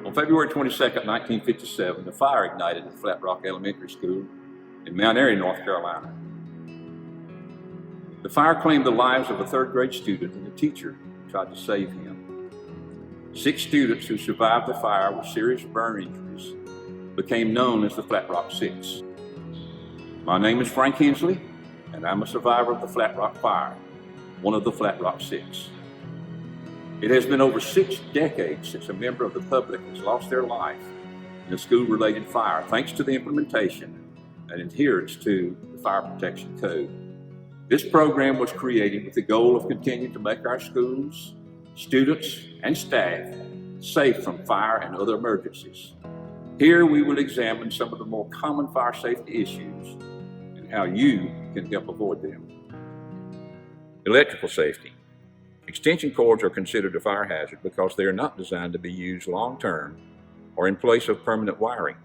On February 22nd, 1957, the fire ignited at Flat Rock Elementary School in Mount Airy, North Carolina. The fire claimed the lives of a third grade student and a teacher who tried to save him. 6 students who survived the fire with serious burn injuries became known as the Flat Rock Six. My name is Frank Hensley, and I'm a survivor of the Flat Rock Fire, one of the Flat Rock Six. It has been over 6 decades since a member of the public has lost their life in a school-related fire, thanks to the implementation and adherence to the Fire Protection Code. This program was created with the goal of continuing to make our schools, students, and staff safe from fire and other emergencies. Here we will examine some of the more common fire safety issues and how you can help avoid them. Electrical safety. Extension cords are considered a fire hazard because they are not designed to be used long-term or in place of permanent wiring.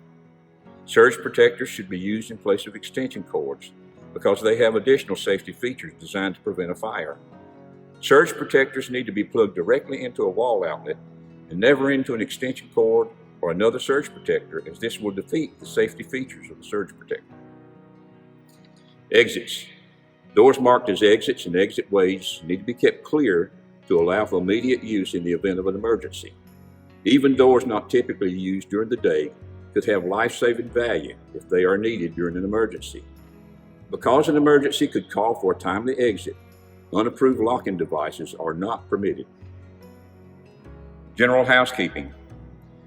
Surge protectors should be used in place of extension cords because they have additional safety features designed to prevent a fire. Surge protectors need to be plugged directly into a wall outlet and never into an extension cord or another surge protector, as this will defeat the safety features of the surge protector. Exits. Doors marked as exits and exit ways need to be kept clear to allow for immediate use in the event of an emergency. Even doors not typically used during the day could have life-saving value if they are needed during an emergency. Because an emergency could call for a timely exit, unapproved locking devices are not permitted. General housekeeping.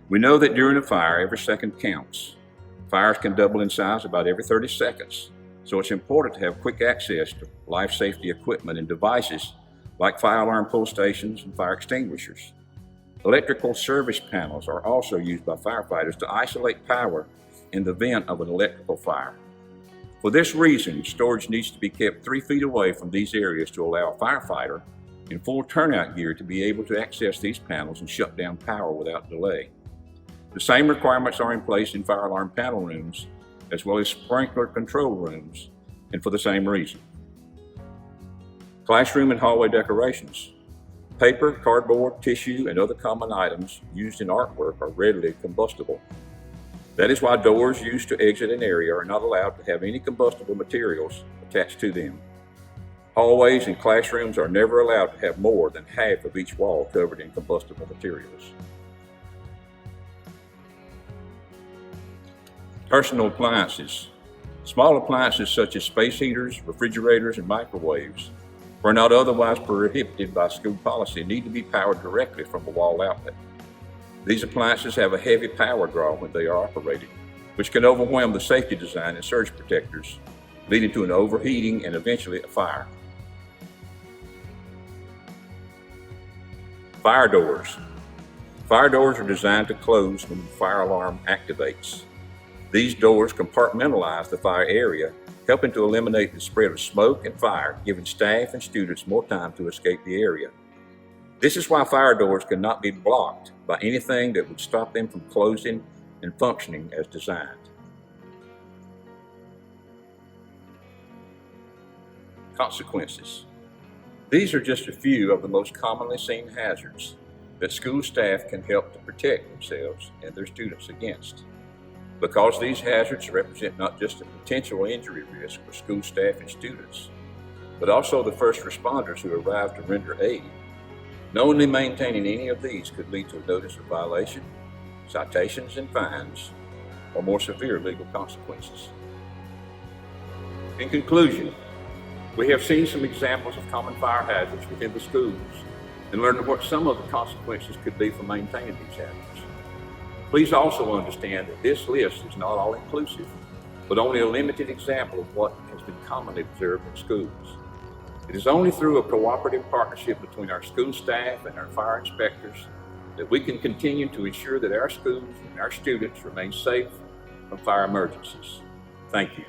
We know that during a fire, every second counts. Fires can double in size about every 30 seconds. So it's important to have quick access to life safety equipment and devices like fire alarm pull stations and fire extinguishers. Electrical service panels are also used by firefighters to isolate power in the event of an electrical fire. For this reason, storage needs to be kept 3 feet away from these areas to allow a firefighter in full turnout gear to be able to access these panels and shut down power without delay. The same requirements are in place in fire alarm panel rooms as well as sprinkler control rooms, and for the same reason. Classroom and hallway decorations. Paper, cardboard, tissue, and other common items used in artwork are readily combustible. That is why doors used to exit an area are not allowed to have any combustible materials attached to them. Hallways and classrooms are never allowed to have more than half of each wall covered in combustible materials. Personal appliances. Small appliances such as space heaters, refrigerators, and microwaves, where not otherwise prohibited by school policy, need to be powered directly from a wall outlet. These appliances have a heavy power draw when they are operated, which can overwhelm the safety design and surge protectors, leading to an overheating and eventually a fire. Fire doors. Fire doors are designed to close when the fire alarm activates. These doors compartmentalize the fire area, helping to eliminate the spread of smoke and fire, giving staff and students more time to escape the area. This is why fire doors cannot be blocked by anything that would stop them from closing and functioning as designed. Consequences. These are just a few of the most commonly seen hazards that school staff can help to protect themselves and their students against. Because these hazards represent not just a potential injury risk for school staff and students, but also the first responders who arrive to render aid, knowingly maintaining any of these could lead to a notice of violation, citations and fines, or more severe legal consequences. In conclusion, we have seen some examples of common fire hazards within the schools and learned what some of the consequences could be for maintaining these hazards. Please also understand that this list is not all inclusive, but only a limited example of what has been commonly observed in schools. It is only through a cooperative partnership between our school staff and our fire inspectors that we can continue to ensure that our schools and our students remain safe from fire emergencies. Thank you.